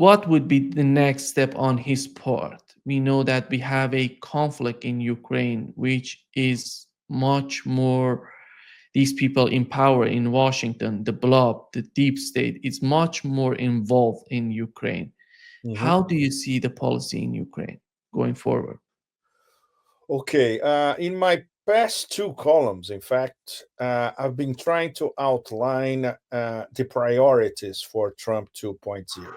what would be the next step on his part? We know that we have a conflict in Ukraine, which is much more, these people in power in Washington, the blob, the deep state, is much more involved in Ukraine. Mhm. How do you see the policy in Ukraine going forward? Okay, in my past two columns, in fact, I've been trying to outline the priorities for Trump 2.0.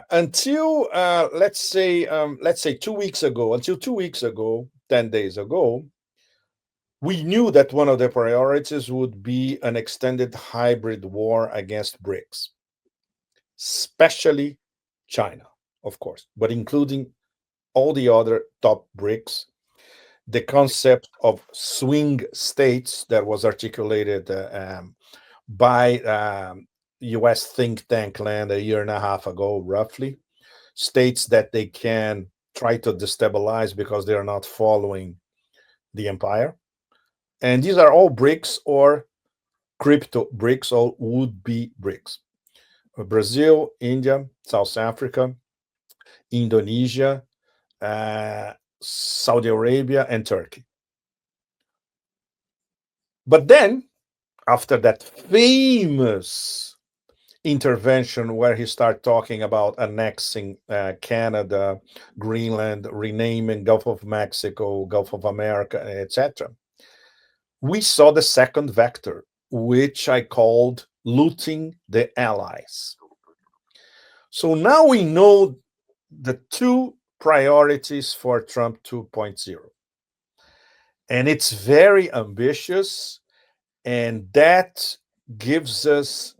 Until let's say 2 weeks ago, until 2 weeks ago, 10 days ago, we knew that one of the priorities would be an extended hybrid war against BRICS, especially China, of course, but including all the other top BRICS. The concept of swing states that was articulated by US think tank land a year and a half ago, roughly, states that they can try to destabilize because they are not following the empire. And these are all BRICS or crypto BRICS or would be BRICS. Brazil, India, South Africa, Indonesia, uh, Saudi Arabia, and Turkey. But then, after that famous intervention where he started talking about annexing Canada, Greenland, renaming Gulf of Mexico, Gulf of America, etc., we saw the second vector, which I called looting the allies. So now we know the two priorities for Trump 2.0. And it's very ambitious, and that gives us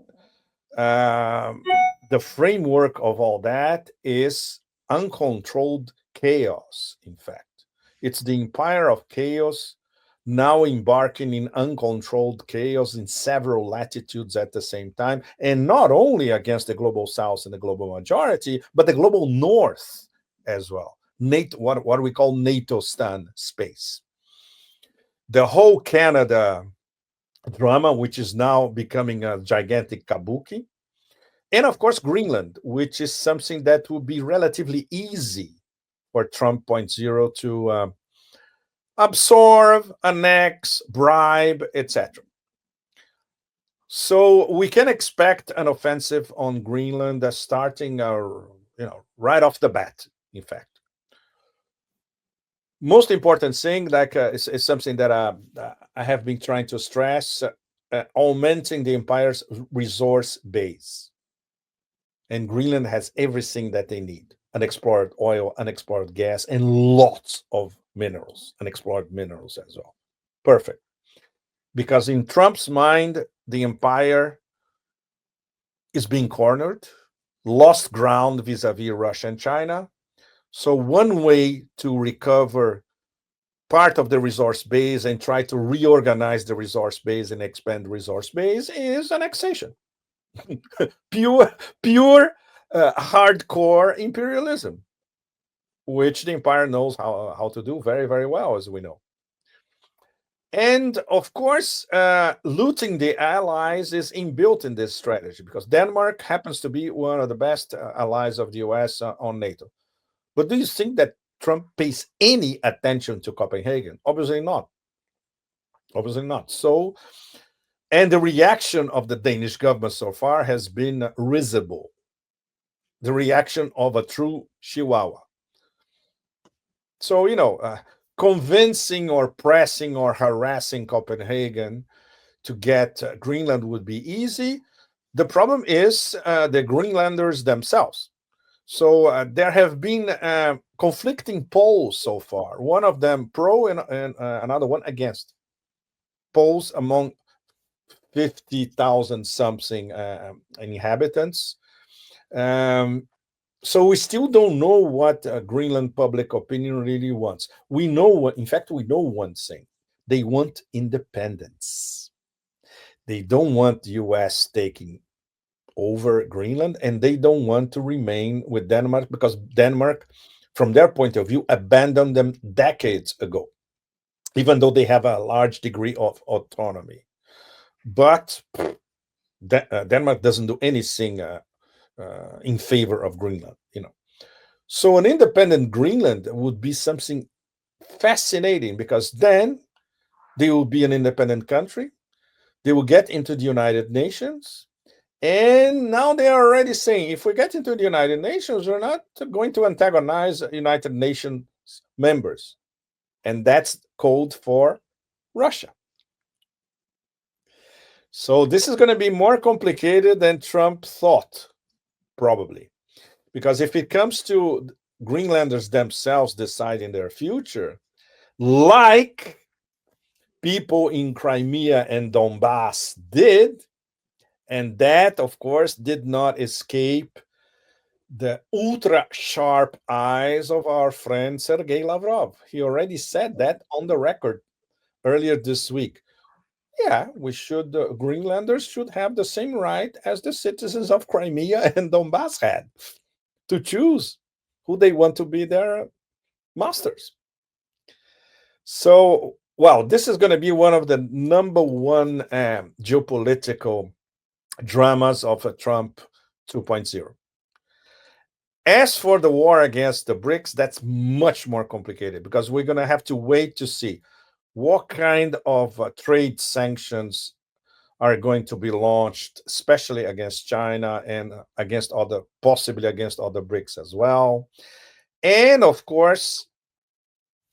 um, the framework of all that is uncontrolled chaos, in fact. It's the empire of chaos now embarking in uncontrolled chaos in several latitudes at the same time, and not only against the global south and the global majority, but the global north as well. NATO, what we call NATO stan space. The whole Canada drama, which is now becoming a gigantic kabuki, and of course, Greenland, which is something that would be relatively easy for Trump point zero to absorb, annex, bribe, etc. So we can expect an offensive on Greenland starting, right off the bat. In fact, most important thing, like is something that I have been trying to stress: augmenting the empire's resource base. And Greenland has everything that they need: unexplored oil, unexplored gas, and lots of minerals, unexplored minerals as well. Perfect. Because in Trump's mind, the empire is being cornered, lost ground vis a vis Russia and China. So, one way to recover part of the resource base and try to reorganize the resource base and expand the resource base is annexation. pure, pure, hardcore imperialism, which the empire knows how to do very, very well, as we know. And of course, looting the allies is inbuilt in this strategy because Denmark happens to be one of the best allies of the US on NATO. But do you think that Trump pays any attention to Copenhagen? Obviously not. Obviously not. So, and the reaction of the Danish government so far has been risible. The reaction of a true Chihuahua. So, convincing or pressing or harassing Copenhagen to get Greenland would be easy. The problem is the Greenlanders themselves. So there have been conflicting polls so far. One of them pro and another one against. Polls among 50,000 something inhabitants. Um, so we still don't know what Greenland public opinion really wants. We know what, in fact, we know one thing: they want independence. They don't want the U.S. taking over Greenland, and they don't want to remain with Denmark because Denmark, from their point of view, abandoned them decades ago, even though they have a large degree of autonomy. But Denmark doesn't do anything in favor of Greenland. So an independent Greenland would be something fascinating because then they will be an independent country. They will get into the United Nations. And now they are already saying if we get into the United Nations, we're not going to antagonize United Nations members. And that's code for Russia. So this is going to be more complicated than Trump thought, probably. Because if it comes to Greenlanders themselves deciding their future, like people in Crimea and Donbass did, and that, of course, did not escape the ultra sharp eyes of our friend Sergei Lavrov. He already said that on the record earlier this week. Yeah, we should, Greenlanders should have the same right as the citizens of Crimea and Donbass had to choose who they want to be their masters. So, well, this is going to be one of the number one geopolitical dramas of a Trump 2.0. As for the war against the BRICS, that's much more complicated because we're going to have to wait to see what kind of trade sanctions are going to be launched, especially against China and against other, possibly against other BRICS as well. And of course,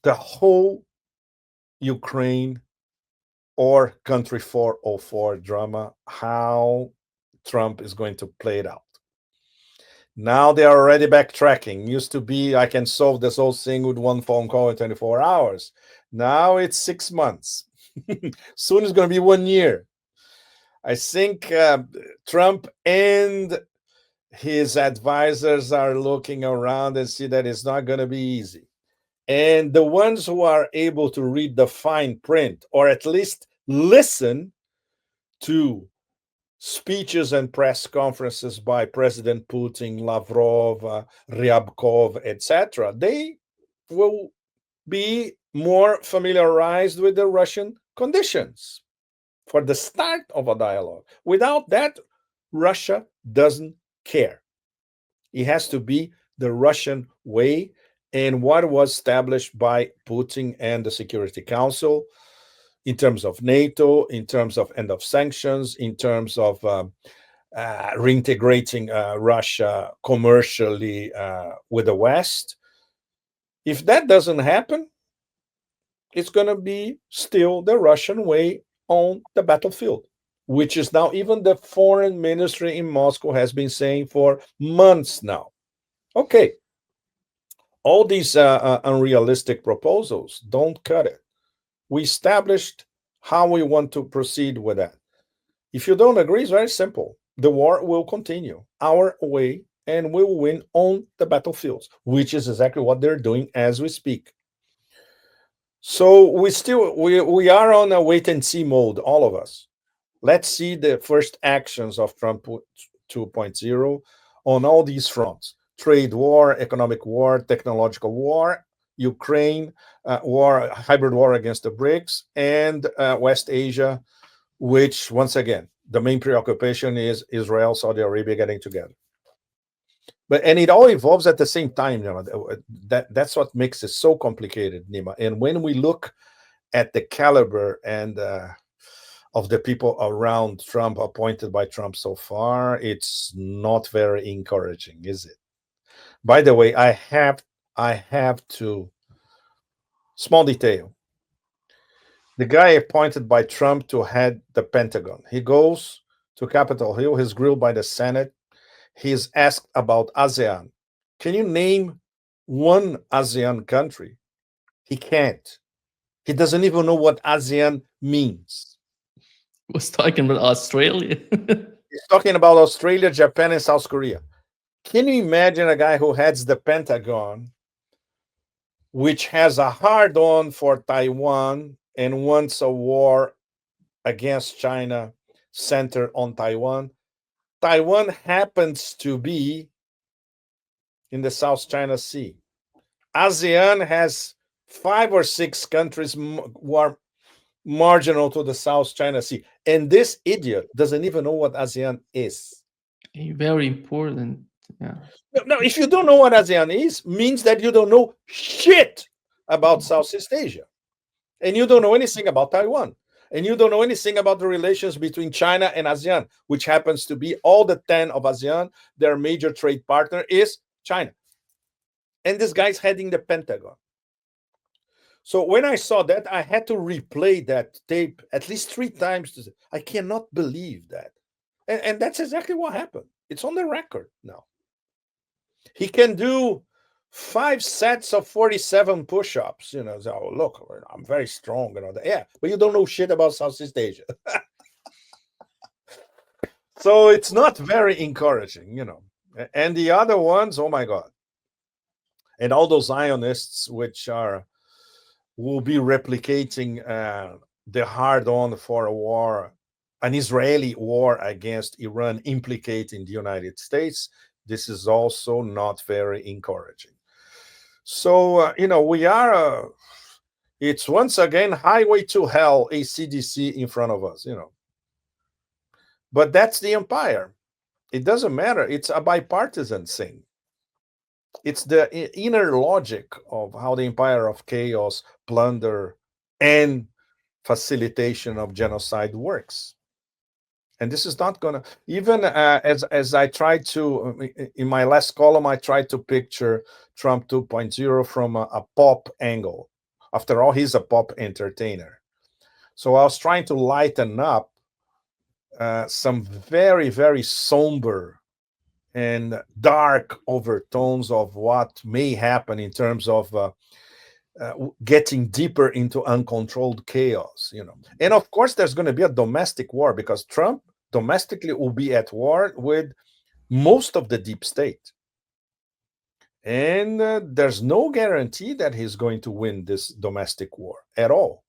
the whole Ukraine or Country 404 drama, how Trump is going to play it out. Now they are already backtracking. Used to be, I can solve this whole thing with one phone call in 24 hours. Now it's 6 months. Soon it's going to be 1 year. I think Trump and his advisors are looking around and see that it's not going to be easy. And the ones who are able to read the fine print, or at least listen to speeches and press conferences by President Putin, Lavrov, Ryabkov, etc., they will be more familiarized with the Russian conditions for the start of a dialogue. Without that, Russia doesn't care. It has to be the Russian way and what was established by Putin and the Security Council in terms of NATO, in terms of end of sanctions, in terms of reintegrating Russia commercially with the West. If that doesn't happen, it's going to be still the Russian way on the battlefield, which is now even the foreign ministry in Moscow has been saying for months now. Okay, all these unrealistic proposals, don't cut it. We established how we want to proceed with that. If you don't agree, it's very simple. The war will continue our way and we will win on the battlefields, which is exactly what they're doing as we speak. So we are on a wait and see mode, all of us. Let's see the first actions of Trump 2.0 on all these fronts: trade war, economic war, technological war, Ukraine war, hybrid war against the BRICS, and West Asia, which, once again, the main preoccupation is Israel, Saudi Arabia getting together. And it all evolves at the same time, Nima. That's what makes it so complicated, Nima. And when we look at the caliber and of the people around Trump, appointed by Trump so far, it's not very encouraging, is it? By the way, I have to, small detail. The guy appointed by Trump to head the Pentagon, he goes to Capitol Hill, he's grilled by the Senate, he's asked about ASEAN. Can you name one ASEAN country? He can't. He doesn't even know what ASEAN means. Was talking about Australia. He's talking about Australia, Japan, and South Korea. Can you imagine a guy who heads the Pentagon, which has a hard on for Taiwan and wants a war against China centered on Taiwan? Taiwan happens to be in the South China Sea. ASEAN has 5 or 6 countries who are marginal to the South China Sea. And this idiot doesn't even know what ASEAN is. A very important. Yeah. No, if you don't know what ASEAN is, means that you don't know shit about Southeast Asia. And you don't know anything about Taiwan. And you don't know anything about the relations between China and ASEAN, which happens to be all the 10 of ASEAN. Their major trade partner is China. And this guy's heading the Pentagon. So when I saw that, I had to replay that tape at least 3 times. To say, I cannot believe that. And that's exactly what happened. It's on the record now. He can do 5 sets of 47 push-ups. So, oh, look, I'm very strong and all that. Yeah, but you don't know shit about Southeast Asia. So it's not very encouraging. And the other ones, oh my God. And all those Zionists, which will be replicating the hard-on for a war, an Israeli war against Iran, implicating the United States. This is also not very encouraging. So, we are, it's once again highway to hell, a CDC in front of us. But that's the empire. It doesn't matter. It's a bipartisan thing. It's the inner logic of how the empire of chaos, plunder, and facilitation of genocide works. And this is not going to, even as I tried to, in my last column, I tried to picture Trump 2.0 from a pop angle. After all, he's a pop entertainer. So I was trying to lighten up some very, very somber and dark overtones of what may happen in terms of getting deeper into uncontrolled chaos. And of course, there's going to be a domestic war because Trump domestically will be at war with most of the deep state. And there's no guarantee that he's going to win this domestic war at all.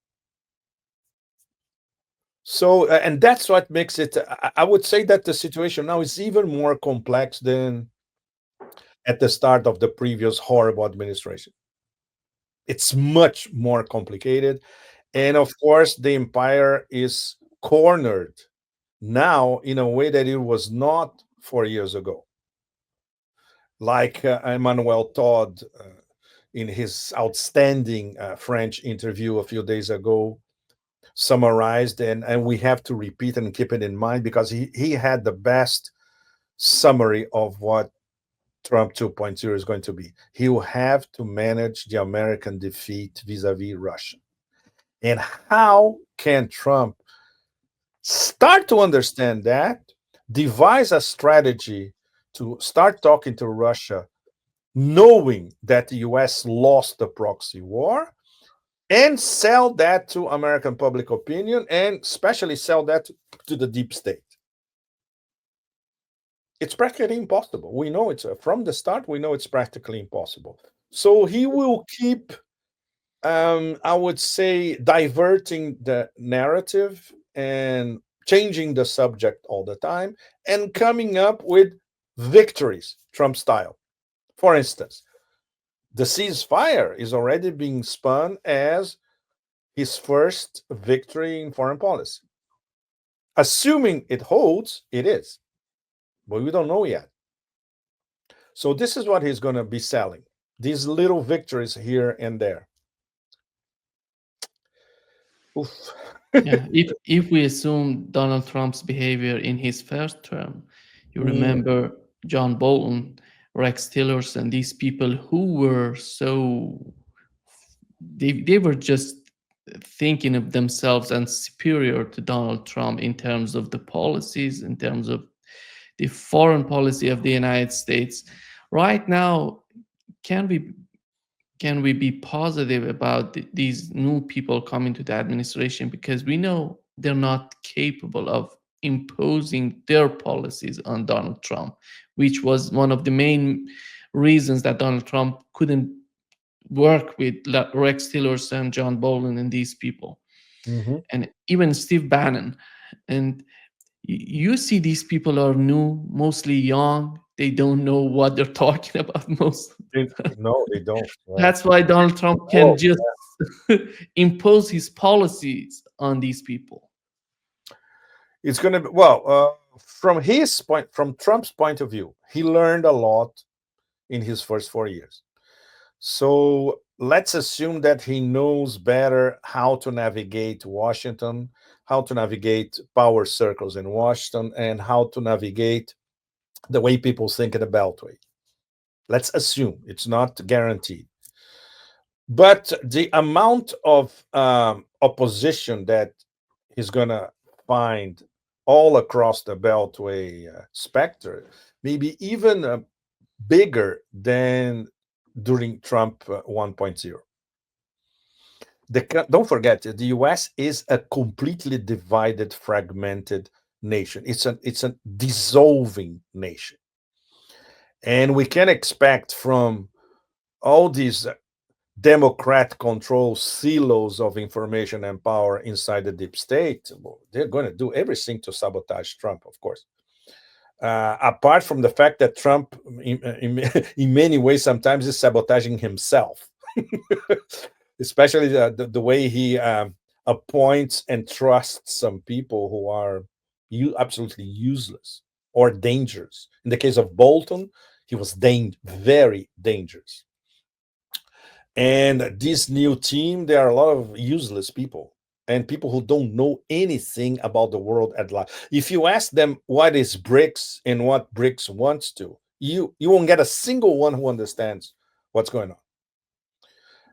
So, and that's what makes it, I would say that the situation now is even more complex than at the start of the previous horrible administration. It's much more complicated. And of course, the empire is cornered now in a way that it was not 4 years ago. Like Emmanuel Todd, in his outstanding French interview a few days ago, summarized, and we have to repeat and keep it in mind because he had the best summary of what Trump 2.0 is going to be. He will have to manage the American defeat vis-a-vis Russia. And how can Trump start to understand that, devise a strategy to start talking to Russia, knowing that the US lost the proxy war, and sell that to American public opinion, and especially sell that to the deep state? It's practically impossible. We know it's from the start, we know it's practically impossible. So he will keep, I would say, diverting the narrative and changing the subject all the time and coming up with victories, Trump style. For instance, the ceasefire is already being spun as his first victory in foreign policy. Assuming it holds, it is. But we don't know yet. So this is what he's going to be selling. These little victories here and there. Oof. Yeah. If we assume Donald Trump's behavior in his first term, you remember John Bolton, Rex Tillerson, these people who were so they were just thinking of themselves and superior to Donald Trump in terms of the policies, in terms of the foreign policy of the United States. Right now, can we can we be positive about these new people coming to the administration, because we know they're not capable of imposing their policies on Donald Trump, which was one of the main reasons that Donald Trump couldn't work with Rex Tillerson, John Bolton, and these people, Mm-hmm. and even Steve Bannon. And you see these people are new, mostly young. They don't know what they're talking about most. No, they don't. Right. That's why Donald Trump can Oh, just impose his policies on these people. it's going to be, well, From his point, from Trump's point of view, he learned a lot in his first 4 years. So let's assume that he knows better how to navigate Washington, how to navigate power circles in Washington, and how to navigate the way people think in the Beltway. Let's assume it's not guaranteed. But the amount of opposition that he's going to find all across the Beltway spectrum, maybe even bigger than during Trump 1.0. Don't forget, the US is a completely divided, fragmented nation. It's a dissolving nation. And we can expect from all these Democrat controlled silos of information and power inside the deep state, well, they're going to do everything to sabotage Trump, of course. Apart from the fact that Trump, in many ways, sometimes is sabotaging himself, especially the way he appoints and trusts some people who are absolutely useless or dangerous. In the case of Bolton, he was very dangerous. And this new team, there are a lot of useless people and people who don't know anything about the world at large. If you ask them what is BRICS and what BRICS wants to, you won't get a single one who understands what's going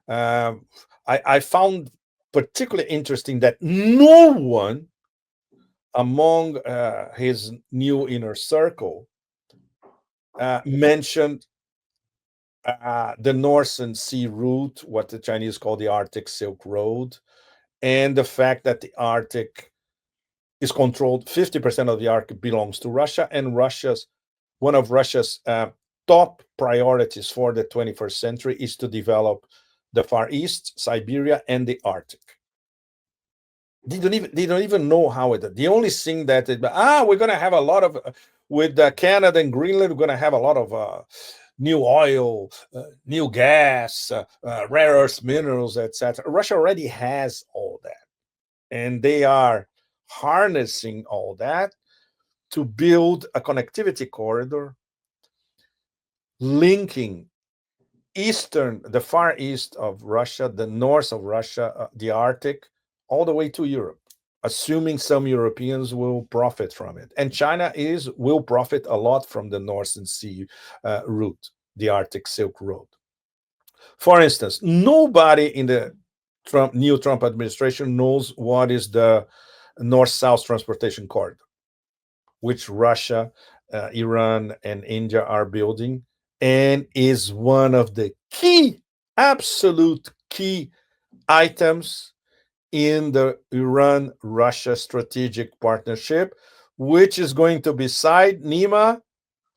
on. I found particularly interesting that no one among his new inner circle mentioned the Northern Sea route, what the Chinese call the Arctic Silk Road, and the fact that the Arctic is controlled, 50% of the Arctic belongs to Russia, and one of Russia's top priorities for the 21st century is to develop the Far East, Siberia, and the Arctic. They don't even know how it. The only thing that we're going to have a lot of with Canada and Greenland. We're going to have a lot of new oil, new gas, rare earth minerals, etc. Russia already has all that, and they are harnessing all that to build a connectivity corridor linking the far east of Russia, the north of Russia, the Arctic, all the way to Europe, assuming some Europeans will profit from it. And China will profit a lot from the Northern Sea route, the Arctic Silk Road. For instance, nobody in the new Trump administration knows what is the North-South transportation corridor, which Russia, Iran, and India are building, and is one of the absolute key items in the Iran-Russia strategic partnership, which is going to be signed, Nima,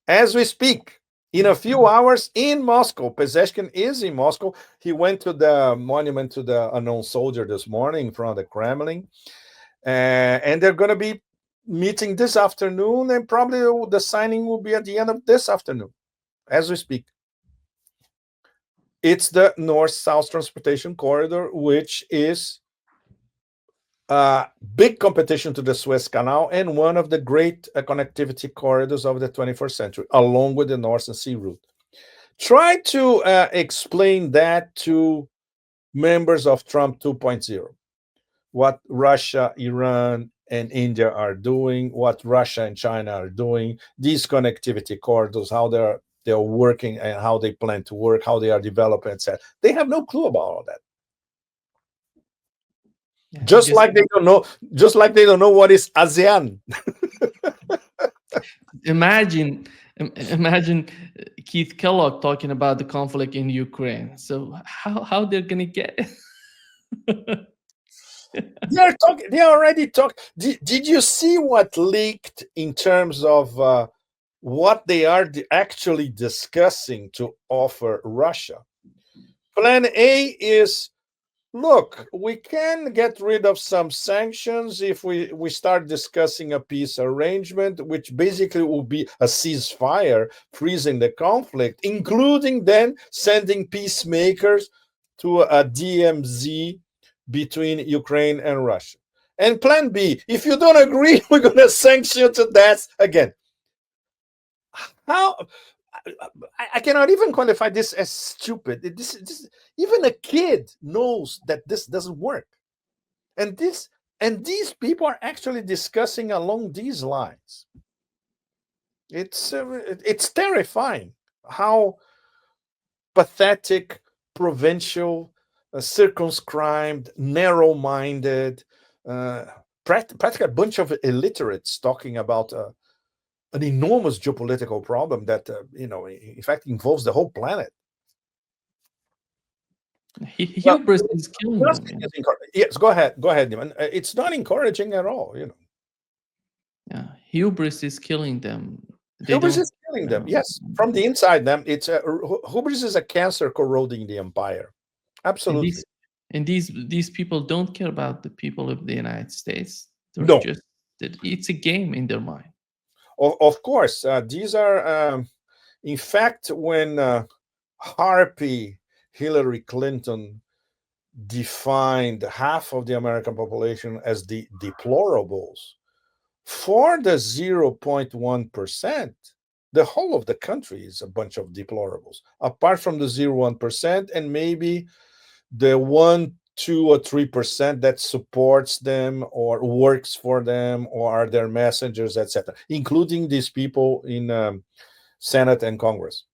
as we speak. In a few hours in Moscow. Pezeshkin is in Moscow. He went to the monument to the unknown soldier this morning in front of the Kremlin. And they're going to be meeting this afternoon, and probably the signing will be at the end of this afternoon, as we speak. It's the North-South Transportation Corridor, which is big competition to the Suez Canal and one of the great connectivity corridors of the 21st century, along with the Northern Sea route. Try to explain that to members of Trump 2.0. What Russia, Iran, and India are doing, what Russia and China are doing, these connectivity corridors, how they're working and how they plan to work, how they are developing, etc. They have no clue about all that. Just like they don't know what is ASEAN. Imagine Keith Kellogg talking about the conflict in Ukraine. So how they're gonna get it? They already talk. Did you see what leaked in terms of what they are actually discussing to offer Russia? Plan A is, look, we can get rid of some sanctions if we start discussing a peace arrangement, which basically will be a ceasefire, freezing the conflict, including then sending peacemakers to a DMZ between Ukraine and Russia. And plan B, if you don't agree, we're going to sanction you to death again. How? I cannot even qualify this as stupid. Even a kid knows that this doesn't work. And these people are actually discussing along these lines. It's terrifying how pathetic, provincial, circumscribed, narrow-minded, uh, practically a bunch of illiterates talking about an enormous geopolitical problem that in fact involves the whole planet. Well, Hubris is killing Musk them. is yes, go ahead, Neiman. It's not encouraging at all. Yeah, hubris is killing them. They Hubris don't. is killing them. Um, Yes, from the inside them, hubris is a cancer corroding the empire. and Absolutely. these people don't care about the people of the United States. They're No, just it's a game in their mind. of course. These are, in fact, when Harpy Hillary Clinton defined half of the American population as the deplorables, for the 0.1%, the whole of the country is a bunch of deplorables, apart from the 0.1% and maybe the 1, 2, or 3% that supports them or works for them or are their messengers, etc., including these people in Senate and Congress.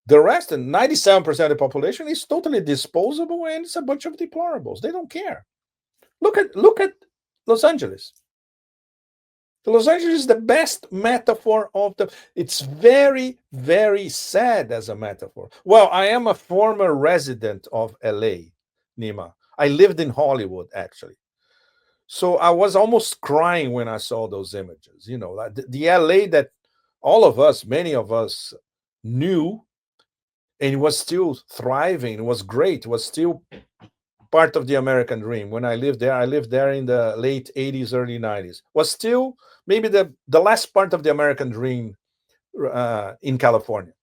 The rest, 97% of the population, is totally disposable, and it's a bunch of deplorables. They don't care. Look at Los Angeles. Los Angeles is the best metaphor of the. It's very, very sad as a metaphor. Well, I am a former resident of LA, Nima. I lived in Hollywood, actually. So I was almost crying when I saw those images. Like the LA that all of us, many of us, knew, and it was still thriving. It was great. It was still part of the American dream. When I lived there in the late 80s, early 90s. Was still maybe the last part of the American dream in California.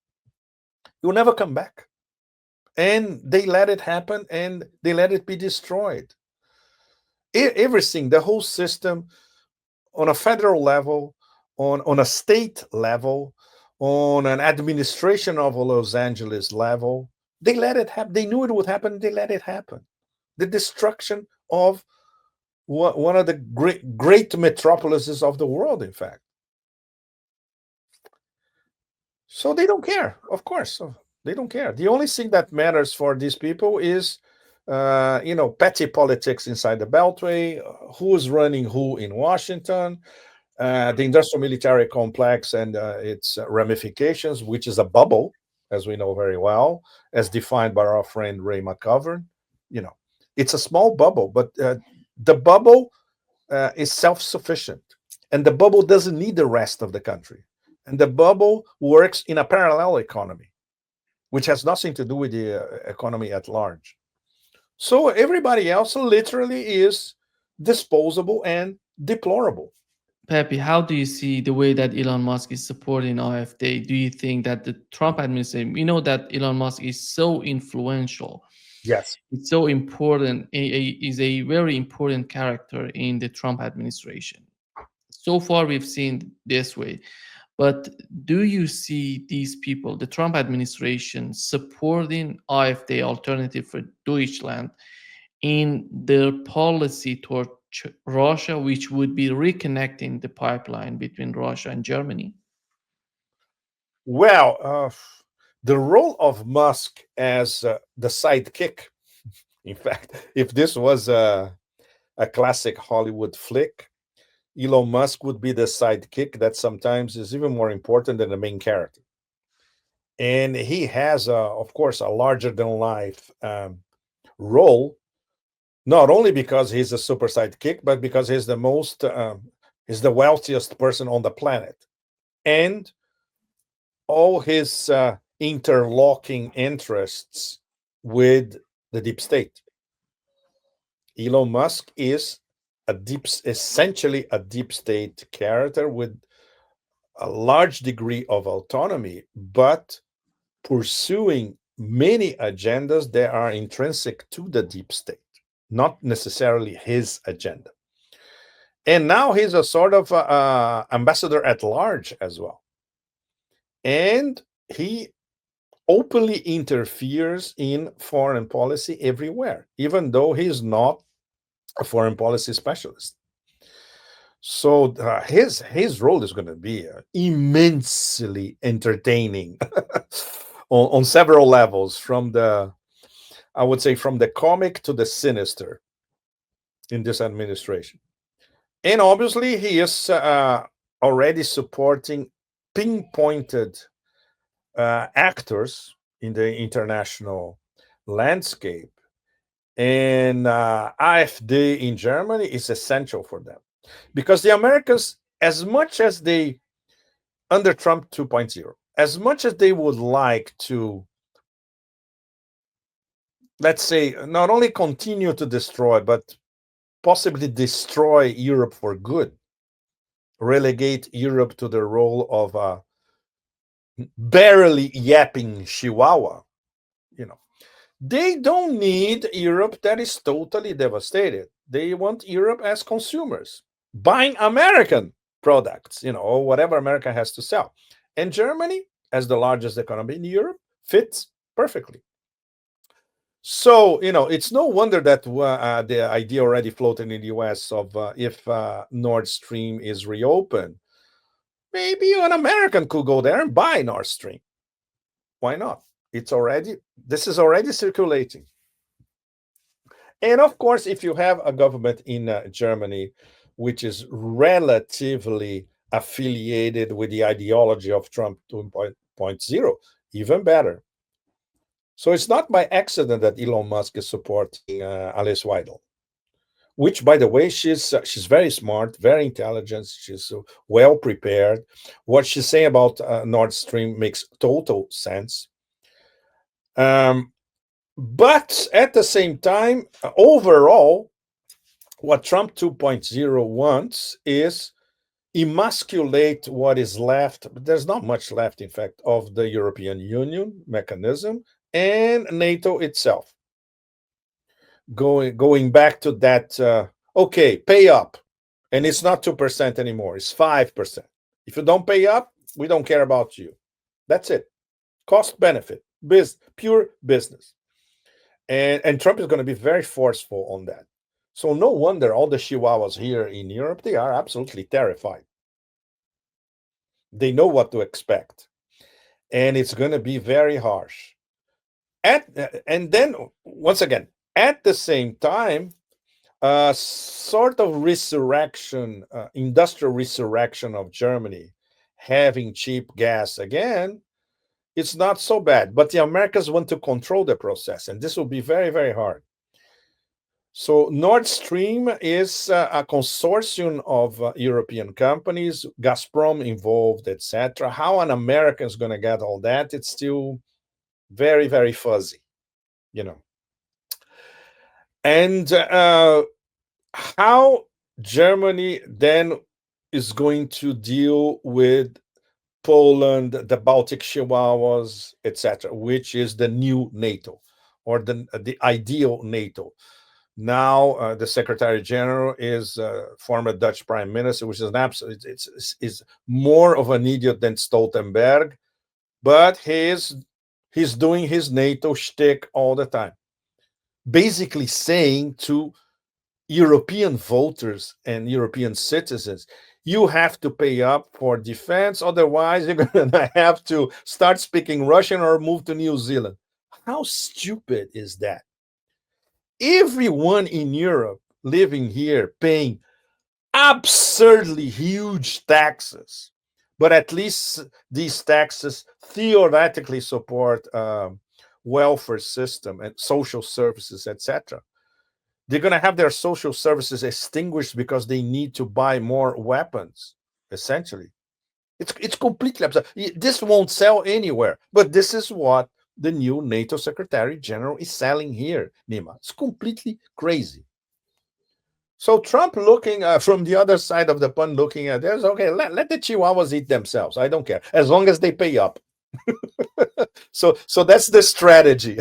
You'll never come back. And they let it happen and they let it be destroyed. Everything, the whole system on a federal level, on a state level, on an administration of a Los Angeles level, they let it happen. They knew it would happen. They let it happen. The destruction of one of the great metropolises of the world, in fact. So they don't care, of course. So they don't care. The only thing that matters for these people is, petty politics inside the Beltway, who's running who in Washington, the industrial military complex and its ramifications, which is a bubble, as we know very well, as defined by our friend Ray McGovern. It's a small bubble, but the bubble is self-sufficient, and the bubble doesn't need the rest of the country. And the bubble works in a parallel economy, which has nothing to do with the economy at large. So everybody else literally is disposable and deplorable. Pepe, how do you see the way that Elon Musk is supporting AfD? Do you think that the Trump administration, we know that Elon Musk is so influential, Yes. it's so important, is a very important character in the Trump administration. So far, we've seen this way. But do you see these people, the Trump administration, supporting AfD, Alternative for Deutschland, in their policy toward Russia, which would be reconnecting the pipeline between Russia and Germany? Well, the role of Musk as the sidekick, in fact, if this was a classic Hollywood flick, Elon Musk would be the sidekick that sometimes is even more important than the main character. And he has, of course, a larger than life role, not only because he's a super sidekick, but because he's the wealthiest person on the planet. And all his interlocking interests with the deep state. Elon Musk is essentially a deep state character with a large degree of autonomy, but pursuing many agendas that are intrinsic to the deep state, not necessarily his agenda. And now he's a sort of ambassador at large as well. And he openly interferes in foreign policy everywhere, even though he's not a foreign policy specialist. So his role is going to be immensely entertaining on several levels, from the, I would say, from the comic to the sinister in this administration. And obviously, he is already supporting pinpointed actors in the international landscape. And AfD in Germany is essential for them, because the Americans, as much as they, under Trump 2.0, as much as they would like to, let's say, not only continue to destroy, but possibly destroy Europe for good, relegate Europe to the role of a barely yapping chihuahua, you know, they don't need Europe that is totally devastated. They want Europe as consumers, buying American products, or whatever America has to sell. And Germany, as the largest economy in Europe, fits perfectly. So, it's no wonder that the idea already floated in the US of if Nord Stream is reopened, maybe an American could go there and buy Nord Stream. Why not? This is already circulating. And of course, if you have a government in Germany which is relatively affiliated with the ideology of Trump 2.0, even better. So it's not by accident that Elon Musk is supporting Alice Weidel, which, by the way, she's very smart, very intelligent, she's well prepared. What she's saying about Nord Stream makes total sense. But at the same time, overall, what Trump 2.0 wants is emasculate what is left, but there's not much left, in fact, of the European Union mechanism and NATO itself. Going back to that, okay, pay up. And it's not 2% anymore, it's 5%. If you don't pay up, we don't care about you. That's it. Cost benefit, pure business. And Trump is going to be very forceful on that. So no wonder all the chihuahuas here in Europe, they are absolutely terrified. They know what to expect. And it's going to be very harsh. And then, once again, at the same time, sort of resurrection, industrial resurrection of Germany, having cheap gas again, it's not so bad. But the Americans want to control the process, and this will be very, very hard. So Nord Stream is a consortium of European companies, Gazprom involved, etc. How an American is going to get all that, it's still very, very fuzzy, And how Germany then is going to deal with Poland, the Baltic Chihuahuas, etc., which is the new NATO, or the ideal NATO. Now, the Secretary General is former Dutch Prime Minister, which is an absolute, is more of an idiot than Stoltenberg, but he's doing his NATO shtick all the time, basically saying to European voters and European citizens, you have to pay up for defense, otherwise you're going to have to start speaking Russian or move to New Zealand. How stupid is that? Everyone in Europe living here paying absurdly huge taxes, but at least these taxes theoretically support welfare system and social services, etc. They're going to have their social services extinguished because they need to buy more weapons, essentially. It's completely absurd. This won't sell anywhere, but this is what the new NATO Secretary General is selling here, Nima. It's completely crazy. So Trump looking from the other side of the pond, looking at this, okay, let the Chihuahuas eat themselves. I don't care, as long as they pay up. So that's the strategy.